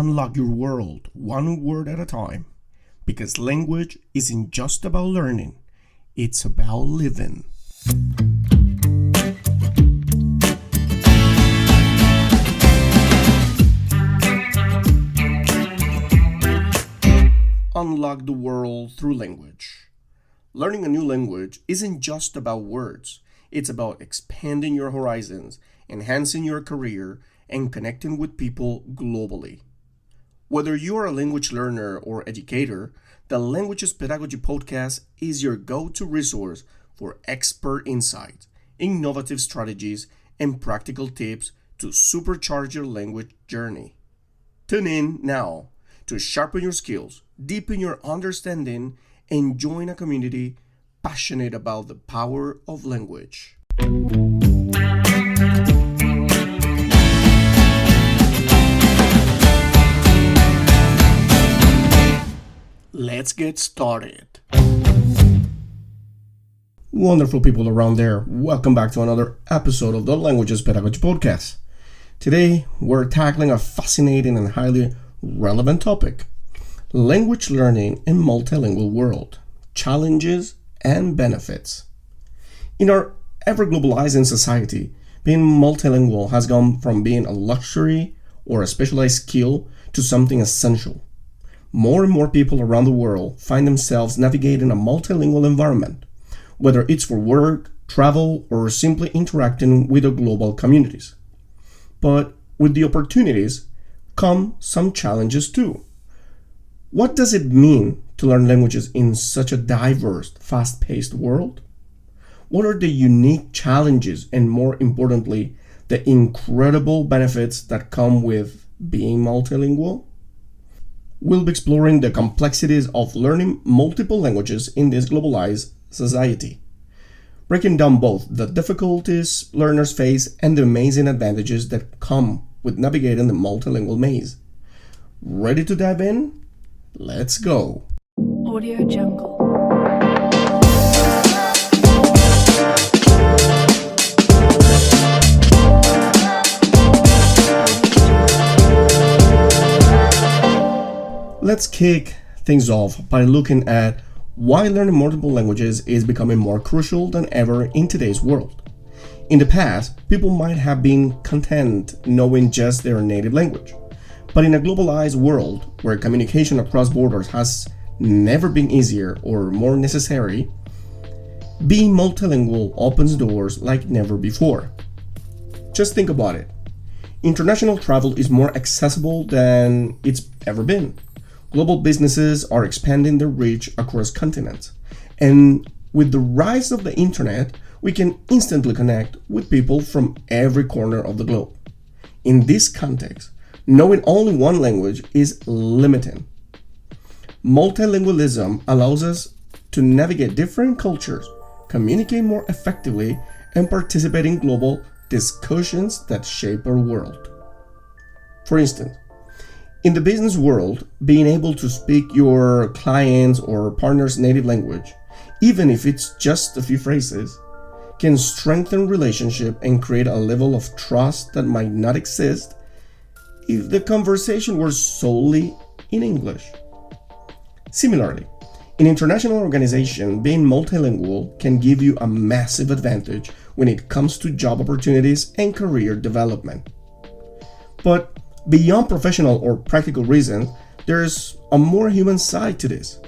unlock your world one word at a time. Because language isn't just about learning, it's about living. Unlock the world through language. Learning a new language isn't just about words. It's about expanding your horizons, enhancing your career, and connecting with people globally. Whether you are a language learner or educator, the Languages Pedagogy Podcast is your go-to resource for expert insights, innovative strategies, and practical tips to supercharge your language journey. Tune in now to sharpen your skills, deepen your understanding, and join a community passionate about the power of language. Let's get started. Wonderful people around there, welcome back to another episode of the Languages Pedagogy Podcast. Today, we're tackling a fascinating and highly relevant topic: language learning in multilingual world, challenges and benefits. In our ever-globalizing society, being multilingual has gone from being a luxury or a specialized skill to something essential. More and more people around the world find themselves navigating a multilingual environment, whether it's for work, travel, or simply interacting with the global communities. But with the opportunities come some challenges too. What does it mean to learn languages in such a diverse, fast-paced world? What are the unique challenges and, more importantly, the incredible benefits that come with being multilingual? We'll be exploring the complexities of learning multiple languages in this globalized society, breaking down both the difficulties learners face and the amazing advantages that come with navigating the multilingual maze. Ready to dive in? Let's go. Audio Jungle. Let's kick things off by looking at why learning multiple languages is becoming more crucial than ever in today's world. In the past, people might have been content knowing just their native language. But in a globalized world where communication across borders has never been easier or more necessary, being multilingual opens doors like never before. Just think about it. International travel is more accessible than it's ever been. Global businesses are expanding their reach across continents. And with the rise of the internet, we can instantly connect with people from every corner of the globe. In this context, knowing only one language is limiting. Multilingualism allows us to navigate different cultures, communicate more effectively, and participate in global discussions that shape our world. For instance, in the business world, being able to speak your client's or partner's native language, even if it's just a few phrases, can strengthen relationship and create a level of trust that might not exist if the conversation were solely in English. Similarly, in international organization, being multilingual can give you a massive advantage when it comes to job opportunities and career development. But beyond professional or practical reasons, there's a more human side to this.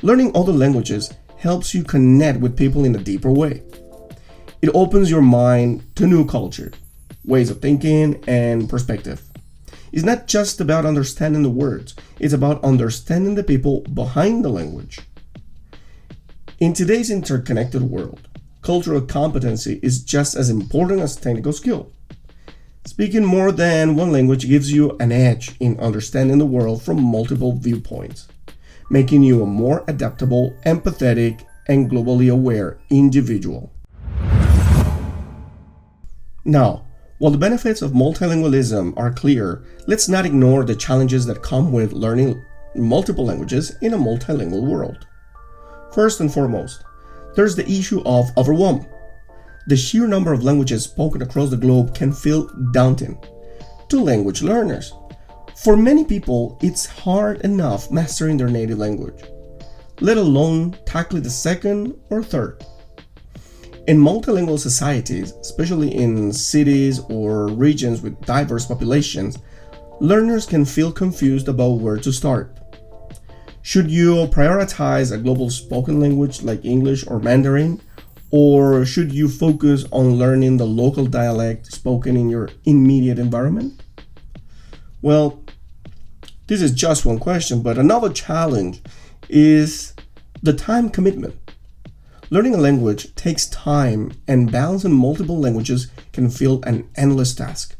Learning other languages helps you connect with people in a deeper way. It opens your mind to new culture, ways of thinking, and perspective. It's not just about understanding the words, it's about understanding the people behind the language. In today's interconnected world, cultural competency is just as important as technical skill. Speaking more than one language gives you an edge in understanding the world from multiple viewpoints, making you a more adaptable, empathetic, and globally aware individual. Now, while the benefits of multilingualism are clear, let's not ignore the challenges that come with learning multiple languages in a multilingual world. First and foremost, there's the issue of overwhelm. The sheer number of languages spoken across the globe can feel daunting to language learners. For many people, it's hard enough mastering their native language, let alone tackling the second or third. In multilingual societies, especially in cities or regions with diverse populations, learners can feel confused about where to start. Should you prioritize a global spoken language like English or Mandarin, or should you focus on learning the local dialect spoken in your immediate environment? Well, this is just one question, but another challenge is the time commitment. Learning a language takes time, and balancing multiple languages can feel an endless task.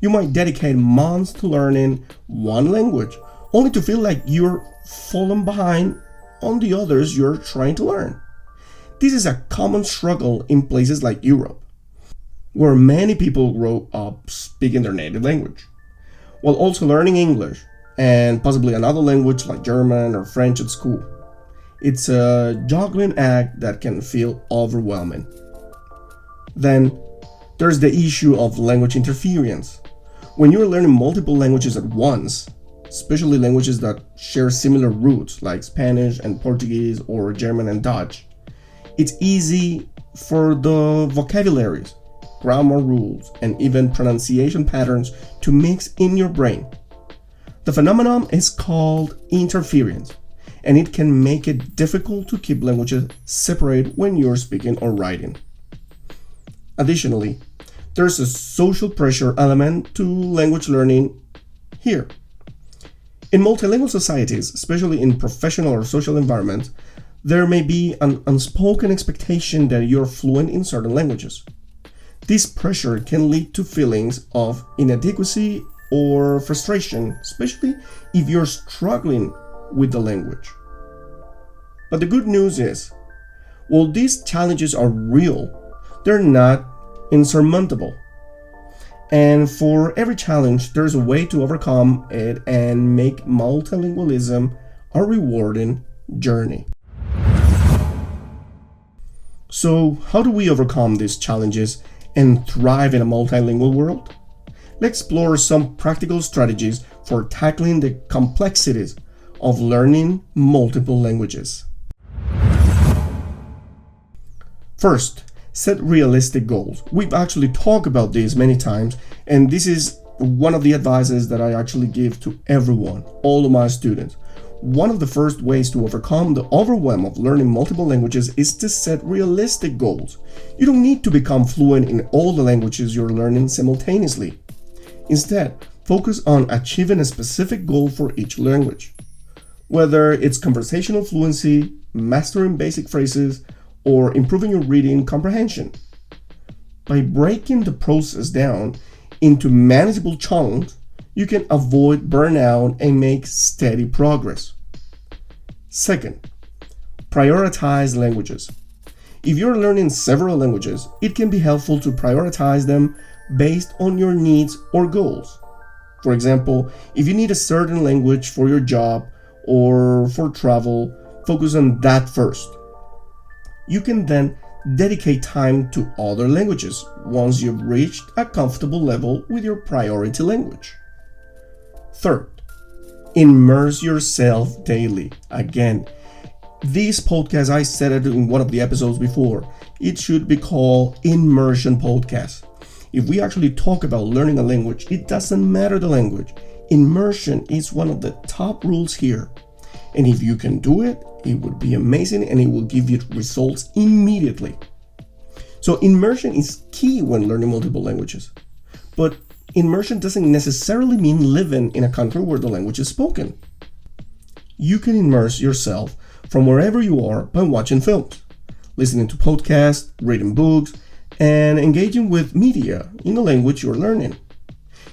You might dedicate months to learning one language, only to feel like you're falling behind on the others you're trying to learn. This is a common struggle in places like Europe, where many people grow up speaking their native language, while also learning English and possibly another language like German or French at school. It's a juggling act that can feel overwhelming. Then, there's the issue of language interference. When you're learning multiple languages at once, especially languages that share similar roots like Spanish and Portuguese or German and Dutch, it's easy for the vocabularies, grammar rules, and even pronunciation patterns to mix in your brain. The phenomenon is called interference, and it can make it difficult to keep languages separate when you're speaking or writing. Additionally, there's a social pressure element to language learning here. In multilingual societies, especially in professional or social environments, there may be an unspoken expectation that you're fluent in certain languages. This pressure can lead to feelings of inadequacy or frustration, especially if you're struggling with the language. But the good news is, while these challenges are real, they're not insurmountable. And for every challenge, there's a way to overcome it and make multilingualism a rewarding journey. So, how do we overcome these challenges and thrive in a multilingual world? Let's explore some practical strategies for tackling the complexities of learning multiple languages. First, set realistic goals. We've actually talked about this many times, and this is one of the advices that I actually give to everyone, all of my students. One of the first ways to overcome the overwhelm of learning multiple languages is to set realistic goals. You don't need to become fluent in all the languages you're learning simultaneously. Instead, focus on achieving a specific goal for each language. Whether it's conversational fluency, mastering basic phrases, or improving your reading comprehension. By breaking the process down into manageable chunks, you can avoid burnout and make steady progress. Second, prioritize languages. If you're learning several languages, it can be helpful to prioritize them based on your needs or goals. For example, if you need a certain language for your job or for travel, focus on that first. You can then dedicate time to other languages once you've reached a comfortable level with your priority language. Third, immerse yourself daily. Again, this podcast, I said it in one of the episodes before, it should be called Immersion Podcast. If we actually talk about learning a language, it doesn't matter the language. Immersion is one of the top rules here. And if you can do it, it would be amazing and it will give you results immediately. So immersion is key when learning multiple languages. But immersion doesn't necessarily mean living in a country where the language is spoken. You can immerse yourself from wherever you are by watching films, listening to podcasts, reading books, and engaging with media in the language you're learning,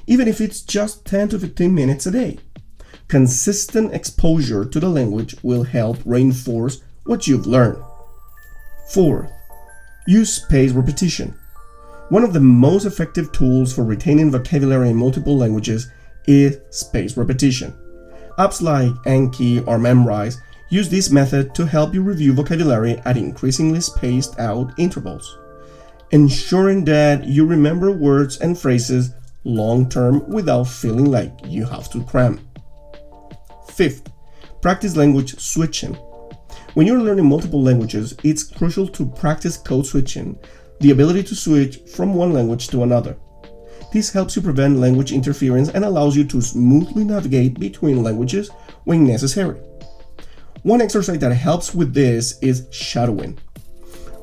even if it's just 10 to 15 minutes a day. Consistent exposure to the language will help reinforce what you've learned. Fourth, use spaced repetition. One of the most effective tools for retaining vocabulary in multiple languages is spaced repetition. Apps like Anki or Memrise use this method to help you review vocabulary at increasingly spaced out intervals, ensuring that you remember words and phrases long term without feeling like you have to cram. Fifth, practice language switching. When you're learning multiple languages, it's crucial to practice code switching, the ability to switch from one language to another. This helps you prevent language interference and allows you to smoothly navigate between languages when necessary. One exercise that helps with this is shadowing,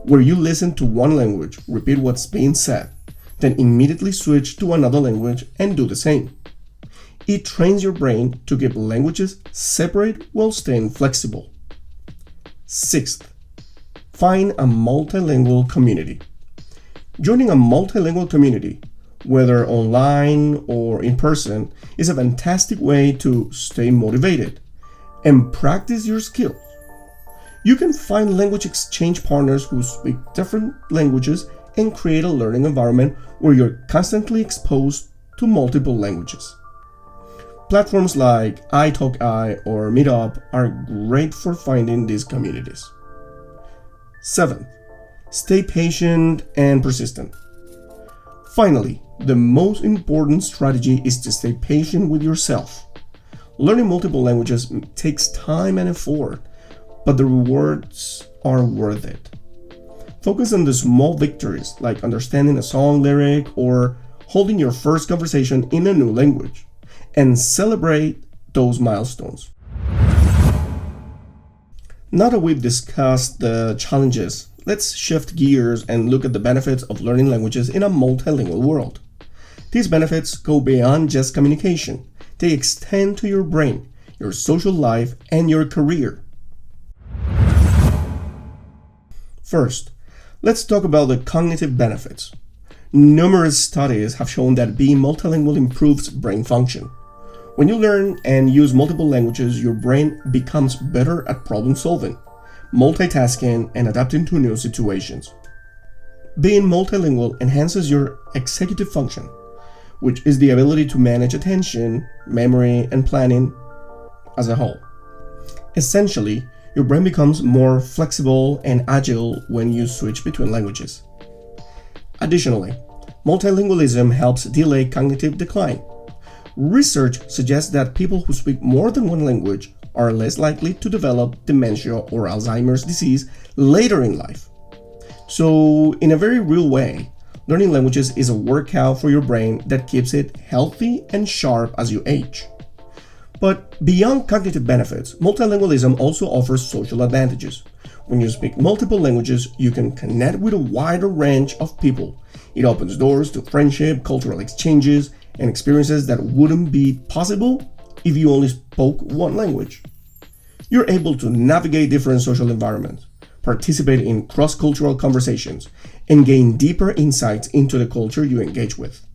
where you listen to one language, repeat what's being said, then immediately switch to another language and do the same. It trains your brain to keep languages separate while staying flexible. Sixth, find a multilingual community. Joining a multilingual community, whether online or in person, is a fantastic way to stay motivated and practice your skills. You can find language exchange partners who speak different languages and create a learning environment where you're constantly exposed to multiple languages. Platforms like iTalki or Meetup are great for finding these communities. 7th, stay patient and persistent. Finally, the most important strategy is to stay patient with yourself. Learning multiple languages takes time and effort, but the rewards are worth it. Focus on the small victories, like understanding a song lyric or holding your first conversation in a new language, and celebrate those milestones. Now that we've discussed the challenges, let's shift gears and look at the benefits of learning languages in a multilingual world. These benefits go beyond just communication. They extend to your brain, your social life, and your career. First, let's talk about the cognitive benefits. Numerous studies have shown that being multilingual improves brain function. When you learn and use multiple languages, your brain becomes better at problem solving, multitasking, and adapting to new situations. Being multilingual enhances your executive function, which is the ability to manage attention, memory, and planning as a whole. Essentially, your brain becomes more flexible and agile when you switch between languages. Additionally, multilingualism helps delay cognitive decline. Research suggests that people who speak more than one language are less likely to develop dementia or Alzheimer's disease later in life. So, in a very real way, learning languages is a workout for your brain that keeps it healthy and sharp as you age. But beyond cognitive benefits, multilingualism also offers social advantages. When you speak multiple languages, you can connect with a wider range of people. It opens doors to friendship, cultural exchanges, and experiences that wouldn't be possible if you only spoke one language. You're able to navigate different social environments, participate in cross-cultural conversations, and gain deeper insights into the culture you engage with.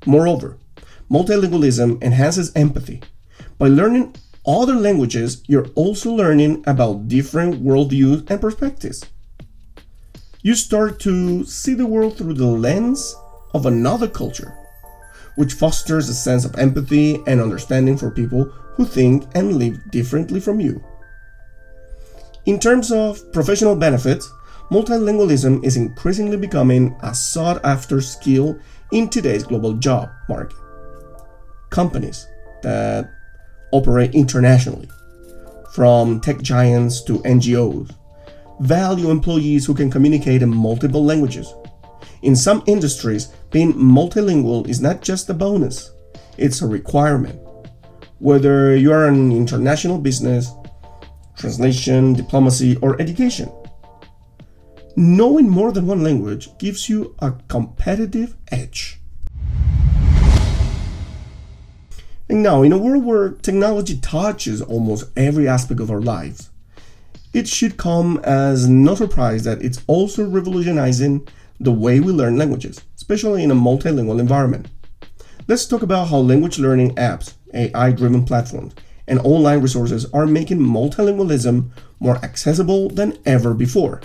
Moreover, multilingualism enhances empathy. By learning other languages, you're also learning about different worldviews and perspectives. You start to see the world through the lens of another culture, which fosters a sense of empathy and understanding for people who think and live differently from you. In terms of professional benefits, multilingualism is increasingly becoming a sought-after skill in today's global job market. Companies that operate internationally, from tech giants to NGOs, value employees who can communicate in multiple languages. In some industries, being multilingual is not just a bonus, it's a requirement. Whether you are an international business, translation, diplomacy, or education, knowing more than one language gives you a competitive edge. And now, in a world where technology touches almost every aspect of our lives, it should come as no surprise that it's also revolutionizing the way we learn languages, especially in a multilingual environment. Let's talk about how language learning apps, AI-driven platforms, and online resources are making multilingualism more accessible than ever before.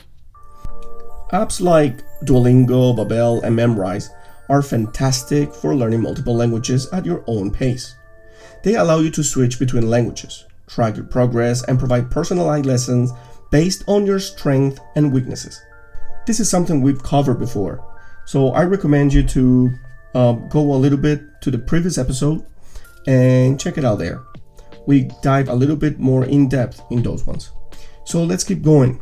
Apps like Duolingo, Babel, and Memrise are fantastic for learning multiple languages at your own pace. They allow you to switch between languages, track your progress, and provide personalized lessons based on your strengths and weaknesses. This is something we've covered before, so I recommend you to go a little bit to the previous episode and check it out there. We dive a little bit more in depth in those ones. So let's keep going.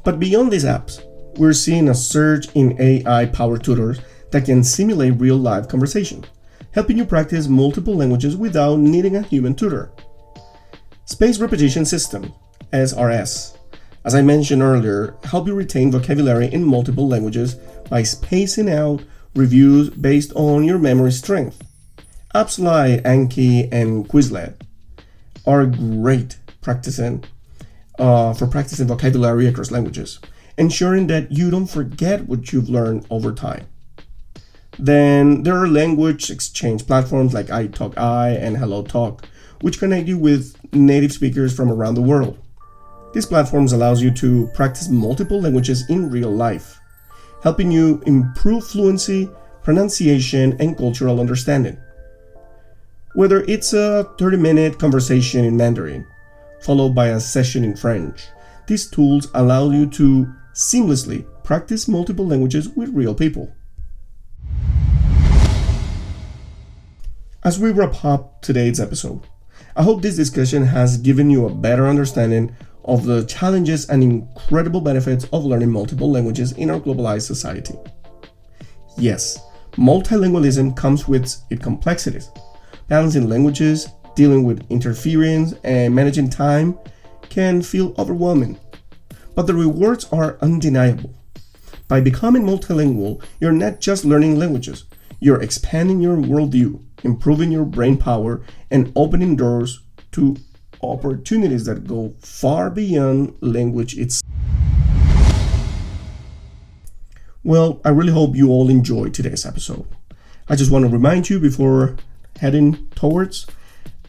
But beyond these apps, we're seeing a surge in AI-powered tutors that can simulate real-life conversation, helping you practice multiple languages without needing a human tutor. Spaced repetition system, SRS, as I mentioned earlier, help you retain vocabulary in multiple languages by spacing out reviews based on your memory strength. Apps like Anki and Quizlet are great for practicing vocabulary across languages, ensuring that you don't forget what you've learned over time. Then there are language exchange platforms like iTalki and HelloTalk, which connect you with native speakers from around the world. These platforms allows you to practice multiple languages in real life, helping you improve fluency, pronunciation, and cultural understanding. Whether it's a 30-minute conversation in Mandarin, followed by a session in French, these tools allow you to seamlessly practice multiple languages with real people. As we wrap up today's episode, I hope this discussion has given you a better understanding of the challenges and incredible benefits of learning multiple languages in our globalized society. Yes, multilingualism comes with its complexities. Balancing languages, dealing with interference, and managing time can feel overwhelming. But the rewards are undeniable. By becoming multilingual, you're not just learning languages, you're expanding your worldview, improving your brain power, and opening doors to opportunities that go far beyond language itself. Well, I really hope you all enjoyed today's episode. I just want to remind you before heading towards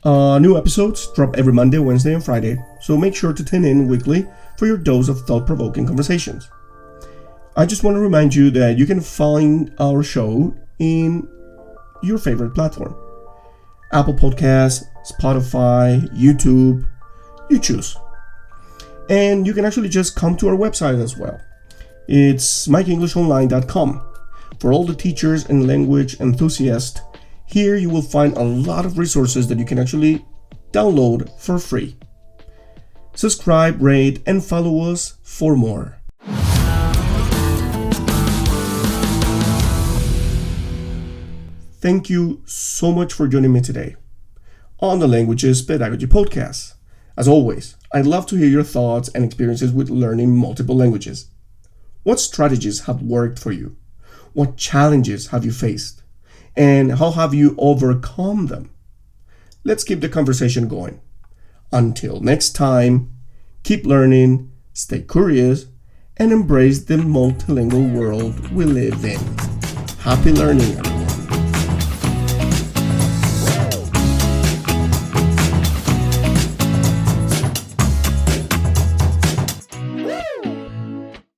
new episodes drop every Monday, Wednesday, and Friday, so make sure to tune in weekly for your dose of thought-provoking conversations. I just want to remind you that you can find our show in your favorite platform. Apple Podcasts, Spotify, YouTube, you choose. And you can actually just come to our website as well. It's mikeenglishonline.com. For all the teachers and language enthusiasts, here you will find a lot of resources that you can actually download for free. Subscribe, rate, and follow us for more. Thank you so much for joining me today on the Languages Pedagogy Podcast. As always, I'd love to hear your thoughts and experiences with learning multiple languages. What strategies have worked for you? What challenges have you faced? And how have you overcome them? Let's keep the conversation going. Until next time, keep learning, stay curious, and embrace the multilingual world we live in. Happy learning!